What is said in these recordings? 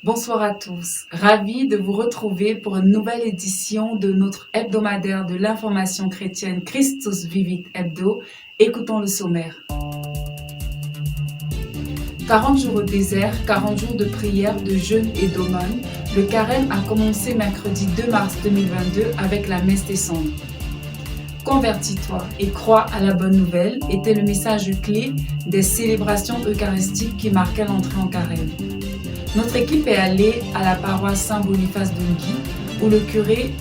Bonsoir à tous, ravi de vous retrouver pour une nouvelle édition de notre hebdomadaire de l'information chrétienne Christus Vivit Hebdo. Écoutons le sommaire. 40 jours au désert, 40 jours de prière, de jeûne et d'aumône. Le carême a commencé mercredi 2 mars 2022 avec la messe des cendres. Convertis-toi et crois à la bonne nouvelle était le message clé des célébrations eucharistiques qui marquaient l'entrée en carême. Notre équipe est allée à la paroisse Saint-Boniface d'Ungui, où le curé,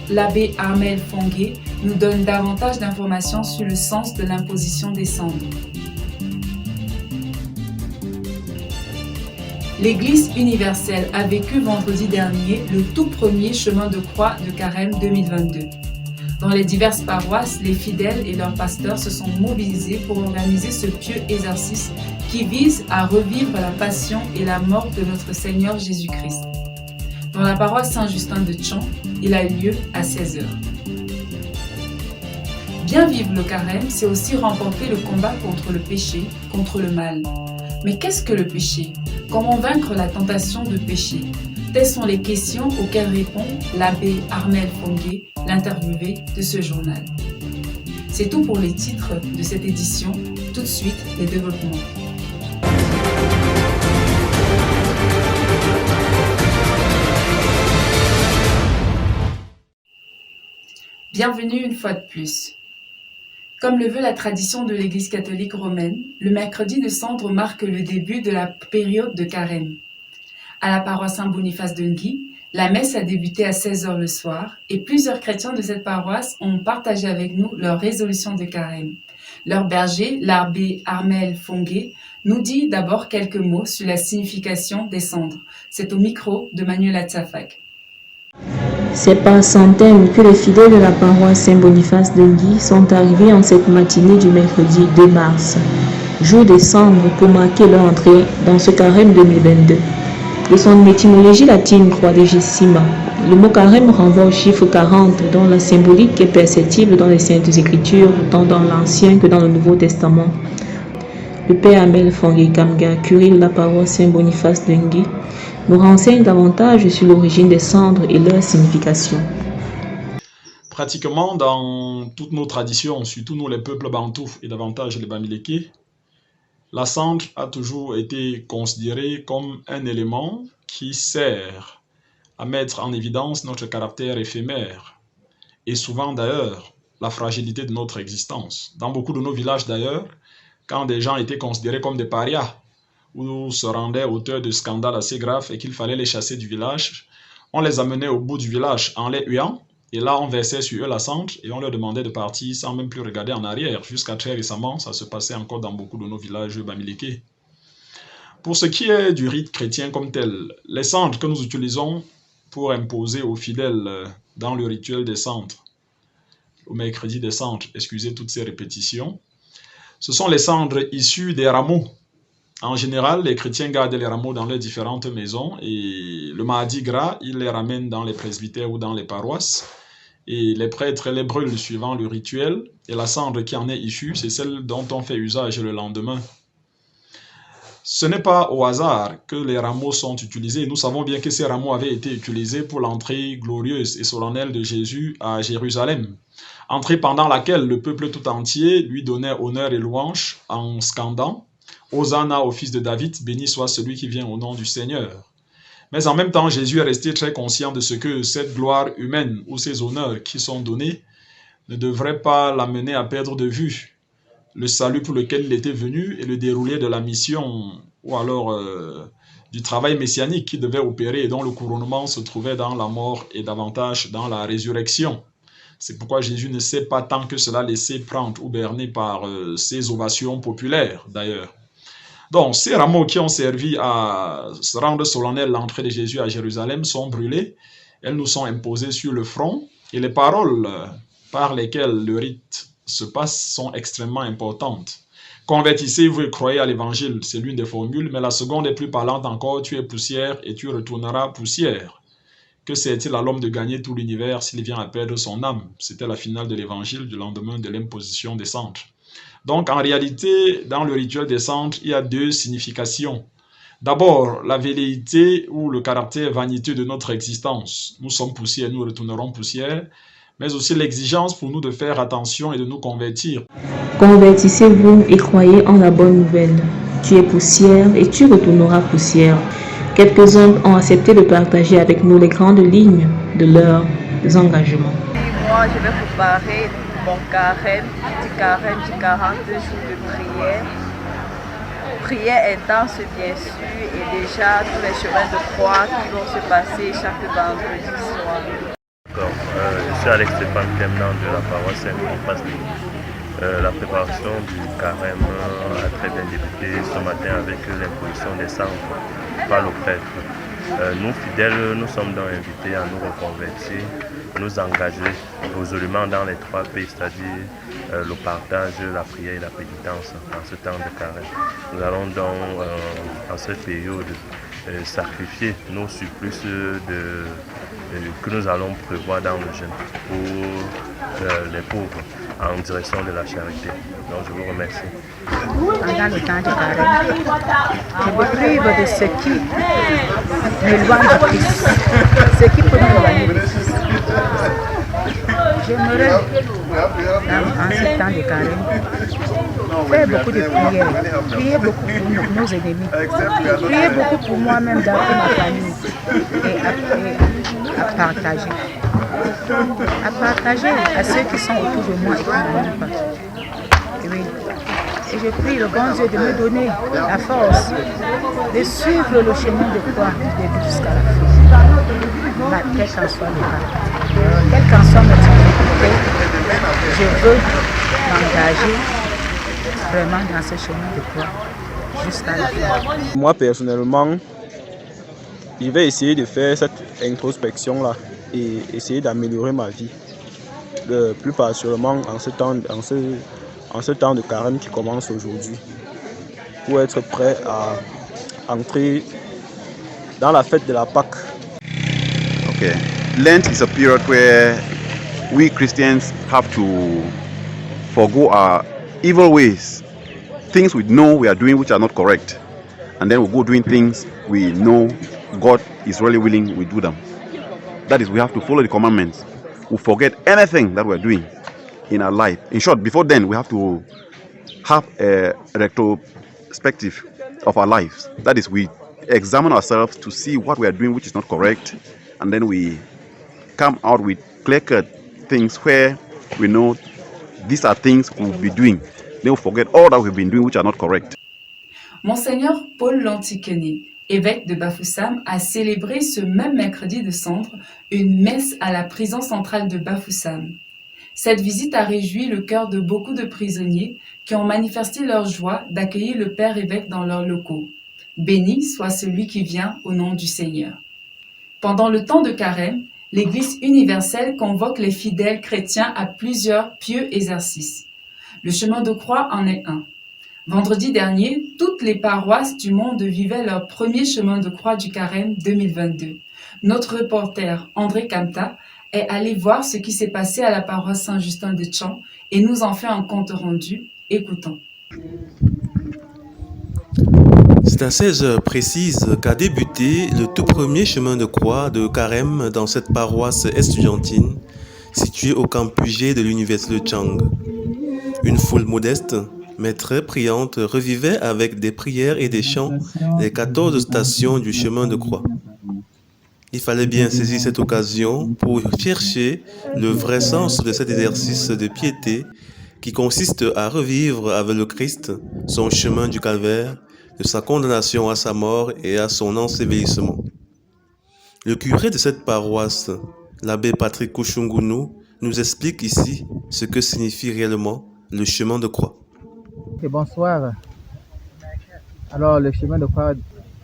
l'abbé Armel Fongué, nous donne davantage d'informations sur le sens de l'imposition des cendres. L'Église universelle a vécu vendredi dernier le tout premier chemin de croix de carême 2022. Dans les diverses paroisses, les fidèles et leurs pasteurs se sont mobilisés pour organiser ce pieux exercice qui vise à revivre la passion et la mort de notre Seigneur Jésus-Christ. Dans la paroisse Saint-Justin de Tchon, il a eu lieu à 16h. Bien vivre le carême, c'est aussi remporter le combat contre le péché, contre le mal. Mais qu'est-ce que le péché? Comment vaincre la tentation de pécher? Telles sont les questions auxquelles répond l'abbé Armel Fongué, l'interviewé de ce journal. C'est tout pour les titres de cette édition. Tout de suite, les développements. Bienvenue une fois de plus. Comme le veut la tradition de l'Église catholique romaine, le mercredi de cendre marque le début de la période de carême. À la paroisse Saint-Boniface d'Ungui, la messe a débuté à 16h le soir et plusieurs chrétiens de cette paroisse ont partagé avec nous leur résolution de carême. Leur berger, l'abbé Armel Fongué, nous dit d'abord quelques mots sur la signification des cendres. C'est au micro de Manuel Atzafak. C'est par centaines que les fidèles de la paroisse Saint-Boniface d'Ungui sont arrivés en cette matinée du mercredi 2 mars, jour des cendres pour marquer leur entrée dans ce carême 2022. De son étymologie latine quadragesima, le mot carême renvoie au chiffre 40 dont la symbolique est perceptible dans les Saintes Écritures, tant dans l'Ancien que dans le Nouveau Testament. Le père Armel Fongué Kamga, curé de la paroisse Saint-Boniface d'Ungui, nous renseigne davantage sur l'origine des cendres et leur signification. Pratiquement dans toutes nos traditions, surtout nous les peuples bantous et davantage les Bamileke, la cendre a toujours été considérée comme un élément qui sert à mettre en évidence notre caractère éphémère et souvent d'ailleurs la fragilité de notre existence. Dans beaucoup de nos villages d'ailleurs, quand des gens étaient considérés comme des parias ou se rendaient auteurs de scandales assez graves et qu'il fallait les chasser du village, on les amenait au bout du village en les huant. Et là, on versait sur eux la cendre et on leur demandait de partir sans même plus regarder en arrière. Jusqu'à très récemment, ça se passait encore dans beaucoup de nos villages bamileke. Pour ce qui est du rite chrétien comme tel, les cendres que nous utilisons pour imposer aux fidèles dans le rituel des cendres, au mercredi des cendres, excusez toutes ces répétitions, ce sont les cendres issues des rameaux. En général, les chrétiens gardent les rameaux dans leurs différentes maisons et le mardi gras, ils les ramènent dans les presbytères ou dans les paroisses. Et les prêtres les brûlent suivant le rituel, et la cendre qui en est issue, c'est celle dont on fait usage le lendemain. Ce n'est pas au hasard que les rameaux sont utilisés. Nous savons bien que ces rameaux avaient été utilisés pour l'entrée glorieuse et solennelle de Jésus à Jérusalem, entrée pendant laquelle le peuple tout entier lui donnait honneur et louange en scandant « Hosanna au fils de David, béni soit celui qui vient au nom du Seigneur ». Mais en même temps, Jésus est resté très conscient de ce que cette gloire humaine ou ces honneurs qui sont donnés ne devraient pas l'amener à perdre de vue le salut pour lequel il était venu et le déroulé de la mission ou alors du travail messianique qui devait opérer et dont le couronnement se trouvait dans la mort et davantage dans la résurrection. C'est pourquoi Jésus ne s'est pas tant que cela laissé prendre ou berner par ces ovations populaires d'ailleurs. Donc, ces rameaux qui ont servi à rendre solennelle l'entrée de Jésus à Jérusalem sont brûlés. Elles nous sont imposées sur le front et les paroles par lesquelles le rite se passe sont extrêmement importantes. Convertissez-vous et croyez à l'évangile, c'est l'une des formules, mais la seconde est plus parlante encore, tu es poussière et tu retourneras poussière. Que sert-il à l'homme de gagner tout l'univers s'il vient à perdre son âme? C'était la finale de l'évangile du lendemain de l'imposition des cendres. Donc, en réalité, dans le rituel des cendres, il y a deux significations. D'abord, la velléité ou le caractère vaniteux de notre existence. Nous sommes poussière, nous retournerons poussière, mais aussi l'exigence pour nous de faire attention et de nous convertir. Convertissez-vous et croyez en la bonne nouvelle. Tu es poussière et tu retourneras poussière. Quelques-uns ont accepté de partager avec nous les grandes lignes de leurs engagements. Moi, je vais préparer mon carême du 42 jours de prière. Prière intense, bien sûr, et déjà tous les chemins de croix qui vont se passer chaque vendredi soir. Je suis Alex Stéphane Clemnan de la paroisse Saint-Boniface. La préparation du carême a très bien débuté ce matin avec l'imposition des cendres par le prêtre. Nous, fidèles, nous sommes donc invités à nous reconvertir, nous engager résolument dans les 3 P, c'est-à-dire le partage, la prière et la pénitence en ce temps de carême. Nous allons donc, en cette période, sacrifier nos surplus que nous allons prévoir dans le jeûne pour les pauvres en direction de la charité. Donc je vous remercie. Pendant le temps de carême, je me prive de ce qui m'éloigne du Christ, ce qui peut m'éloigner du Christ. J'aimerais, en ce temps de carême, faire beaucoup de prières, prier beaucoup pour nos ennemis, prier beaucoup pour moi-même, dans ma famille, et à partager. À partager à ceux qui sont autour de moi et qui ne m'aiment pas. Oui. Et je prie le bon Dieu de me donner la force de suivre le chemin de croix du début jusqu'à la fin. Quel qu'en soit le cas, quelle qu'en soit ma difficulté, je veux m'engager vraiment dans ce chemin de croix jusqu'à la fin. Moi personnellement, je vais essayer de faire cette introspection-là et essayer d'améliorer ma vie. Plus particulièrement en ce temps de carême qui commence aujourd'hui, pour être prêt à entrer dans la fête de la Pâque. Okay. Lent is a period where we Christians have to forgo our evil ways, things we know we are doing which are not correct, and then we go doing things we know God is really willing we do them. That is, we have to follow the commandments. We forget anything that we're doing in our life. In short, before then, we have to have a retrospective of our lives. That is, we examine ourselves to see what we are doing which is not correct, and then we come out with clear-cut things where we know these are things we'll be doing. Then we forget all that we've been doing which are not correct. Monseigneur Paul Lantiquenet, évêque de Bafoussam, a célébré ce même mercredi de Cendre une messe à la prison centrale de Bafoussam. Cette visite a réjoui le cœur de beaucoup de prisonniers qui ont manifesté leur joie d'accueillir le Père évêque dans leurs locaux. Béni soit celui qui vient au nom du Seigneur. Pendant le temps de carême, l'Église universelle convoque les fidèles chrétiens à plusieurs pieux exercices. Le chemin de croix en est un. Vendredi dernier, toutes les paroisses du monde vivaient leur premier chemin de croix du carême 2022. Notre reporter André Kamta est allé voir ce qui s'est passé à la paroisse Saint-Justin de Tchan et nous en fait un compte rendu. Écoutons. C'est à 16h précises qu'a débuté le tout premier chemin de croix de carême dans cette paroisse estudiantine située au campus G de l'université de Chang. Une foule modeste, mais très priante, revivait avec des prières et des chants les 14 stations du chemin de croix. Il fallait bien saisir cette occasion pour chercher le vrai sens de cet exercice de piété qui consiste à revivre avec le Christ son chemin du calvaire, de sa condamnation à sa mort et à son ensevelissement. Le curé de cette paroisse, l'abbé Patrick Kouchoungounou, nous explique ici ce que signifie réellement le chemin de croix. Et bonsoir. Alors, le chemin de croix,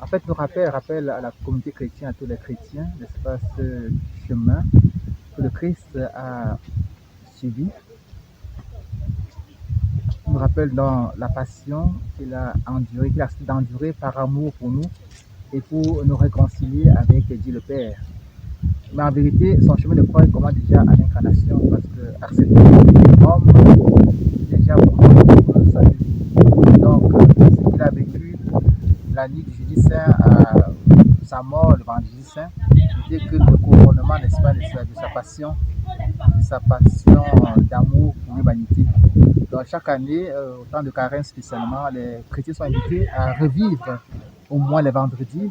en fait, nous rappelle à la communauté chrétienne, à tous les chrétiens, n'est-ce pas, ce chemin que le Christ a suivi. Il nous rappelle dans la passion qu'il a enduré, qu'il a accepté d'endurer par amour pour nous et pour nous réconcilier avec Dieu le Père. Mais en vérité, son chemin de croix commence déjà à l'incarnation parce que accepter l'homme déjà pour nous salut. Donc, ce qu'il a vécu, la nuit du jeudi saint à sa mort, le vendredi saint, n'était que le couronnement, n'est-ce pas, de sa passion d'amour pour l'humanité. Donc chaque année, au temps de carême spécialement, les chrétiens sont invités à revivre au moins les vendredis,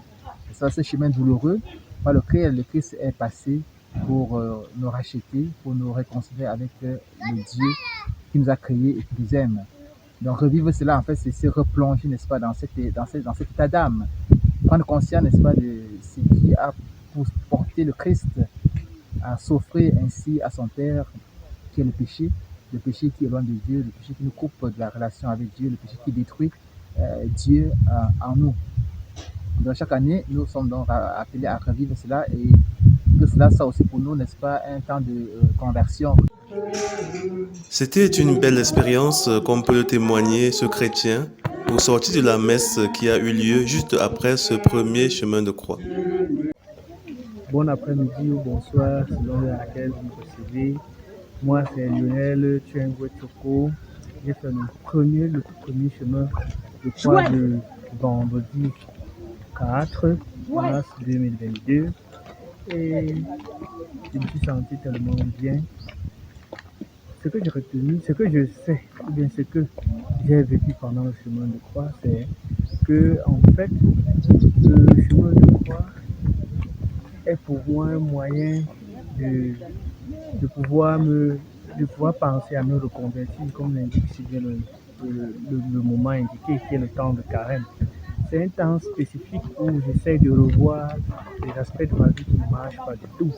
c'est ce chemin douloureux par lequel le Christ est passé pour nous racheter, pour nous réconcilier avec le Dieu qui nous a créés et qui nous aime. Donc revivre cela, en fait, c'est se replonger, n'est-ce pas, dans cet état d'âme. Prendre conscience, n'est-ce pas, de ce qui a porté le Christ à s'offrir ainsi à son Père, qui est le péché qui éloigne de Dieu, le péché qui nous coupe de la relation avec Dieu, le péché qui détruit Dieu en nous. Donc chaque année, nous sommes donc appelés à revivre cela et que cela soit aussi pour nous, n'est-ce pas, un temps de conversion. C'était une belle expérience, comme peut le témoigner ce chrétien, au sortir de la messe qui a eu lieu juste après ce premier chemin de croix. Bon après-midi ou bonsoir, selon l'heure à laquelle vous me recevez. Moi, c'est Lionel Tchengwe Choko. J'ai fait le tout premier chemin de croix de vendredi 4 mars 2022. Et je me suis senti tellement bien. Ce que j'ai retenu, ce que je sais, ou bien ce que j'ai vécu pendant le chemin de croix, c'est que, en fait, le chemin de croix est pour moi un moyen de pouvoir penser à me reconvertir, comme l'indique si bien le moment indiqué, qui est le temps de carême. C'est un temps spécifique où j'essaie de revoir des aspects de ma vie qui ne marchent pas du tout,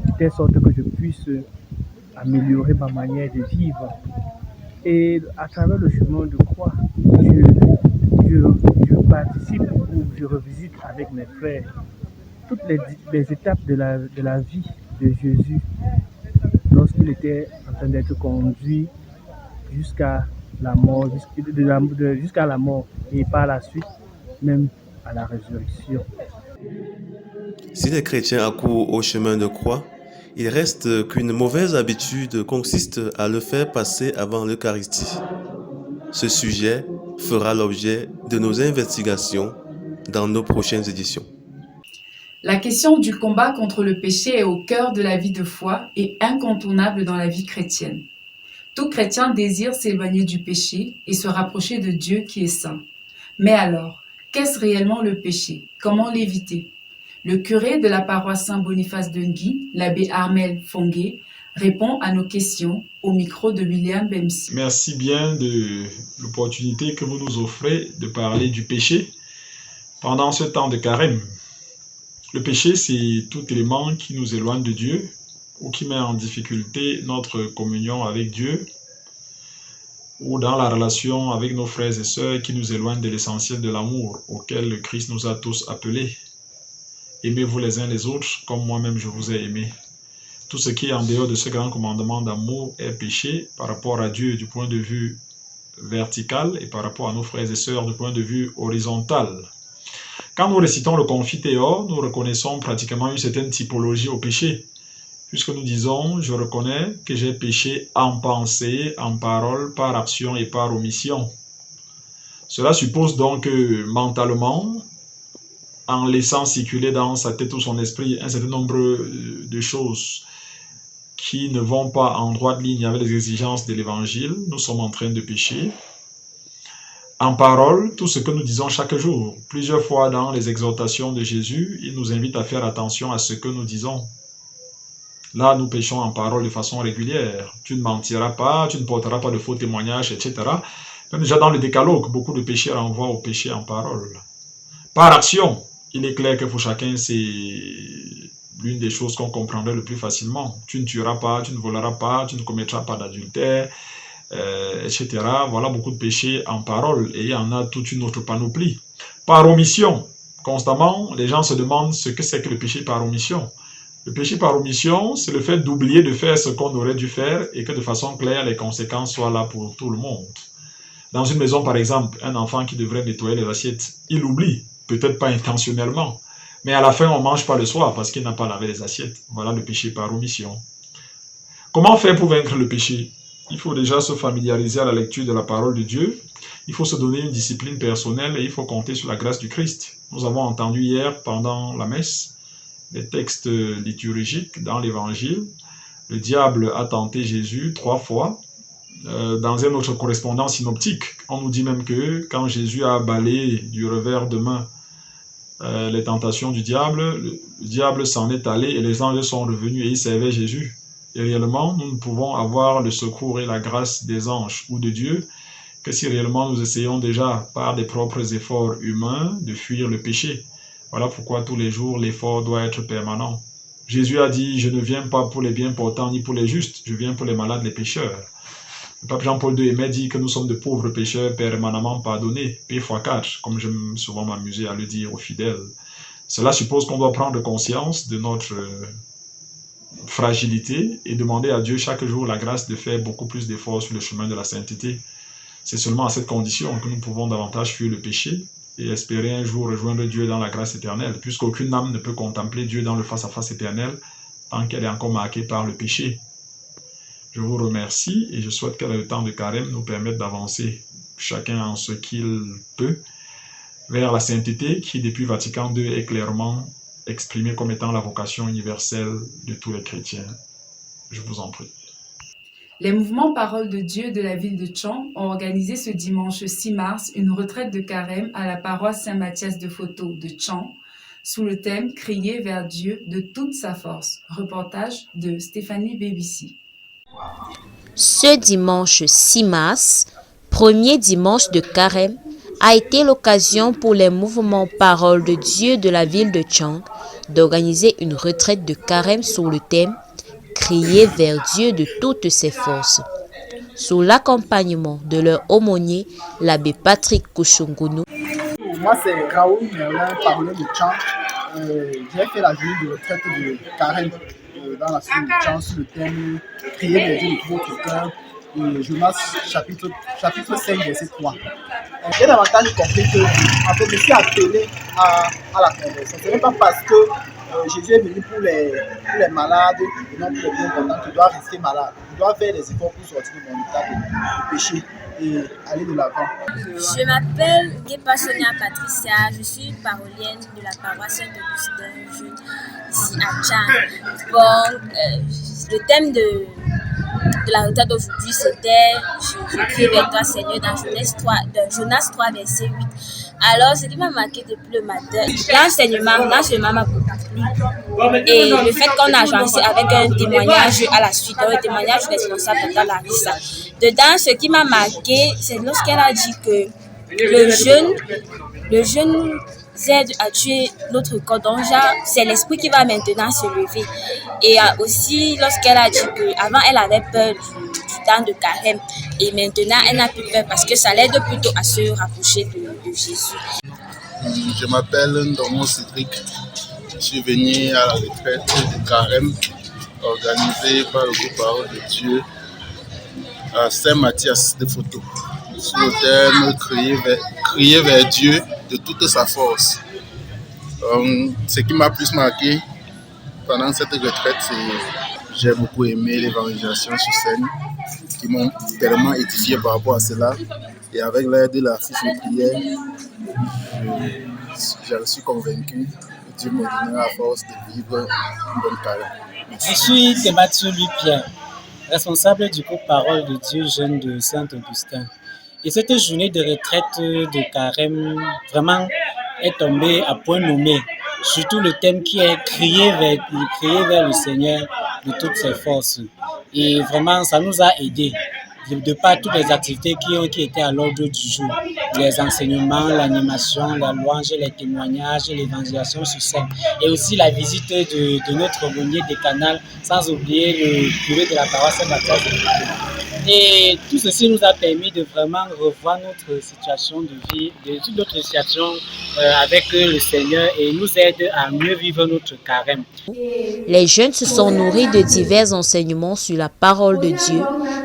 de telle sorte que je puisse améliorer ma manière de vivre. Et à travers le chemin de croix, je participe ou je revisite avec mes frères toutes les étapes de la vie de Jésus lorsqu'il était en train d'être conduit jusqu'à la mort, jusqu'à la mort et par la suite même à la résurrection. Si les chrétiens accourent au chemin de croix, il reste qu'une mauvaise habitude consiste à le faire passer avant l'Eucharistie. Ce sujet fera l'objet de nos investigations dans nos prochaines éditions. La question du combat contre le péché est au cœur de la vie de foi et incontournable dans la vie chrétienne. Tout chrétien désire s'éloigner du péché et se rapprocher de Dieu qui est saint. Mais alors, qu'est-ce réellement le péché? Comment l'éviter? Le curé de la paroisse Saint-Boniface de Ngui, l'abbé Armel Fongué, répond à nos questions au micro de William Bemsi. Merci bien de l'opportunité que vous nous offrez de parler du péché pendant ce temps de carême. Le péché, c'est tout élément qui nous éloigne de Dieu ou qui met en difficulté notre communion avec Dieu ou dans la relation avec nos frères et sœurs qui nous éloigne de l'essentiel de l'amour auquel le Christ nous a tous appelés. Aimez-vous les uns les autres comme moi-même je vous ai aimé. Tout ce qui est en dehors de ce grand commandement d'amour est péché par rapport à Dieu du point de vue vertical et par rapport à nos frères et sœurs du point de vue horizontal. Quand nous récitons le Confiteor, nous reconnaissons pratiquement une certaine typologie au péché, puisque nous disons « Je reconnais que j'ai péché en pensée, en parole, par action et par omission ». Cela suppose donc que mentalement, en laissant circuler dans sa tête ou son esprit un certain nombre de choses qui ne vont pas en droite ligne avec les exigences de l'Évangile, nous sommes en train de pécher. En parole, tout ce que nous disons chaque jour, plusieurs fois dans les exhortations de Jésus, il nous invite à faire attention à ce que nous disons. Là, nous péchons en parole de façon régulière. Tu ne mentiras pas, tu ne porteras pas de faux témoignages, etc. Même déjà dans le décalogue, beaucoup de péchés renvoient au péché en parole. Par action, il est clair que pour chacun, c'est l'une des choses qu'on comprendrait le plus facilement. Tu ne tueras pas, tu ne voleras pas, tu ne commettras pas d'adultère, etc. Voilà beaucoup de péchés en parole et il y en a toute une autre panoplie. Par omission, constamment, les gens se demandent ce que c'est que le péché par omission. Le péché par omission, c'est le fait d'oublier de faire ce qu'on aurait dû faire et que de façon claire, les conséquences soient là pour tout le monde. Dans une maison, par exemple, un enfant qui devrait nettoyer les assiettes, il oublie, peut-être pas intentionnellement, mais à la fin, on ne mange pas le soir parce qu'il n'a pas lavé les assiettes. Voilà le péché par omission. Comment faire pour vaincre le péché? Il faut déjà se familiariser à la lecture de la parole de Dieu Il faut se donner une discipline personnelle et il faut compter sur la grâce du Christ. Nous avons entendu hier pendant la messe des textes liturgiques dans l'Évangile. Le diable a tenté Jésus 3 fois. Dans une autre correspondance synoptique, on nous dit même que quand Jésus a abalé du revers de main les tentations du diable, le diable s'en est allé et les anges sont revenus et ils servaient Jésus. Et réellement, nous ne pouvons avoir le secours et la grâce des anges ou de Dieu que si réellement nous essayons déjà par des propres efforts humains de fuir le péché. Voilà pourquoi tous les jours l'effort doit être permanent. Jésus a dit « Je ne viens pas pour les bien portants ni pour les justes, je viens pour les malades, les pécheurs ». Le pape Jean-Paul II aimait dire que nous sommes de pauvres pécheurs permanemment pardonnés, P x 4, comme j'aime souvent m'amuser à le dire aux fidèles. Cela suppose qu'on doit prendre conscience de notre fragilité et demander à Dieu chaque jour la grâce de faire beaucoup plus d'efforts sur le chemin de la sainteté. C'est seulement à cette condition que nous pouvons davantage fuir le péché et espérer un jour rejoindre Dieu dans la grâce éternelle, puisqu'aucune âme ne peut contempler Dieu dans le face-à-face éternel tant qu'elle est encore marquée par le péché. Je vous remercie et je souhaite que le temps de carême nous permette d'avancer, chacun en ce qu'il peut, vers la sainteté qui, depuis Vatican II, est clairement exprimée comme étant la vocation universelle de tous les chrétiens. Je vous en prie. Les mouvements Parole de Dieu de la ville de Tchang ont organisé ce dimanche 6 mars une retraite de carême à la paroisse Saint-Mathias de Photo de Tchang, sous le thème « Crier vers Dieu de toute sa force ». Reportage de Stéphanie Bévissi. Ce dimanche 6 mars, premier dimanche de carême, a été l'occasion pour les mouvements Parole de Dieu de la ville de Tchang d'organiser une retraite de carême sur le thème « Crier vers Dieu de toutes ses forces ». Sous l'accompagnement de leur aumônier, l'abbé Patrick Kouchungunu. Moi, c'est Raoul Merlin, parole de Tchang. J'ai fait la journée de retraite de carême dans la ville de Tchang sur le thème « Crier vers Dieu de tout votre cœur ». Jonas chapitre 5, verset 3. J'ai davantage compris que en fait, je suis appelé à la conversion. Ce n'est pas parce que Jésus est venu pour les malades et non pour les bien portants que je dois rester malade. Je dois faire des efforts pour sortir de mon état de péché et aller de l'avant. Je m'appelle Gepa Sonia Patricia, je suis parolienne de la paroisse Saint-Augustin ici à Tchang. Bon, le thème de la retraite d'aujourd'hui, c'était « Je crie vers toi, Seigneur » dans Jonas 3, verset 8. Alors, ce qui m'a marqué depuis le matin, l'enseignement m'a beaucoup plu. Et le fait qu'on a agencé avec un témoignage à la suite, un témoignage responsable de Larissa. Dedans, ce qui m'a marqué, c'est lorsqu'elle a dit que le jeune aide à tuer notre corps. Donc, c'est l'esprit qui va maintenant se lever. Et aussi, lorsqu'elle a dit qu'avant, elle avait peur du temps de carême. Et maintenant, elle n'a plus peur parce que ça l'aide plutôt à se rapprocher de Jésus. Je m'appelle Ndomo Cédric. Je suis venu à la retraite de carême organisée par le groupe Parole de Dieu à Saint-Mathias de Photo. Sur le thème crier vers Dieu de toute sa force. Ce qui m'a plus marqué pendant cette retraite, c'est que j'ai beaucoup aimé l'évangélisation sur scène, qui m'ont tellement édifié par rapport à cela. Et avec l'aide de la fiche de prière, je suis convaincu que Dieu me donnera la force de vivre une bonne carrière. Je suis Thémathieu Louis-Pierre, responsable du groupe Parole de Dieu Jeune de Saint-Augustin. Et cette journée de retraite de carême vraiment est tombée à point nommé. Surtout le thème qui est crier vers le Seigneur de toutes ses forces. Et vraiment, ça nous a aidés. De par toutes les activités qui étaient à l'ordre du jour. Les enseignements, l'animation, la louange, les témoignages, l'évangélisation sur scène. Et aussi la visite de notre aumônier des canals, sans oublier le curé de la paroisse Saint-Mathias. Et tout ceci nous a permis de vraiment revoir notre situation de vie, toute notre situation avec le Seigneur et nous aide à mieux vivre notre carême. Les jeunes se sont nourris de divers enseignements sur la parole de Dieu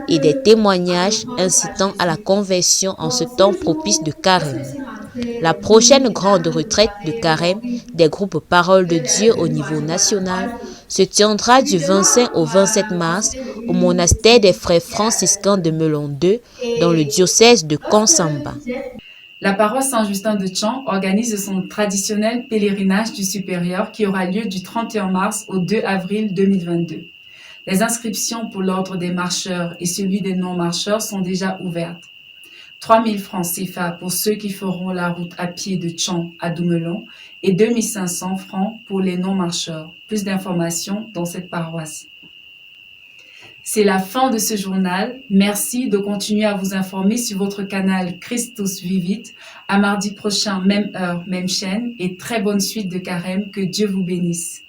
et des témoignages incitant à la conversion en ce temps propice de carême. La prochaine grande retraite de carême des groupes Parole de Dieu au niveau national se tiendra du 25 au 27 mars au monastère des frères franciscains de Melon 2 dans le diocèse de Konsamba. La paroisse Saint-Justin de Tchang organise son traditionnel pèlerinage du supérieur qui aura lieu du 31 mars au 2 avril 2022. Les inscriptions pour l'ordre des marcheurs et celui des non-marcheurs sont déjà ouvertes. 3 000 francs CFA pour ceux qui feront la route à pied de Tchang à Doumelon et 2 500 francs pour les non-marcheurs. Plus d'informations dans cette paroisse. C'est la fin de ce journal. Merci de continuer à vous informer sur votre canal Christus Vivit. À mardi prochain, même heure, même chaîne et très bonne suite de carême. Que Dieu vous bénisse.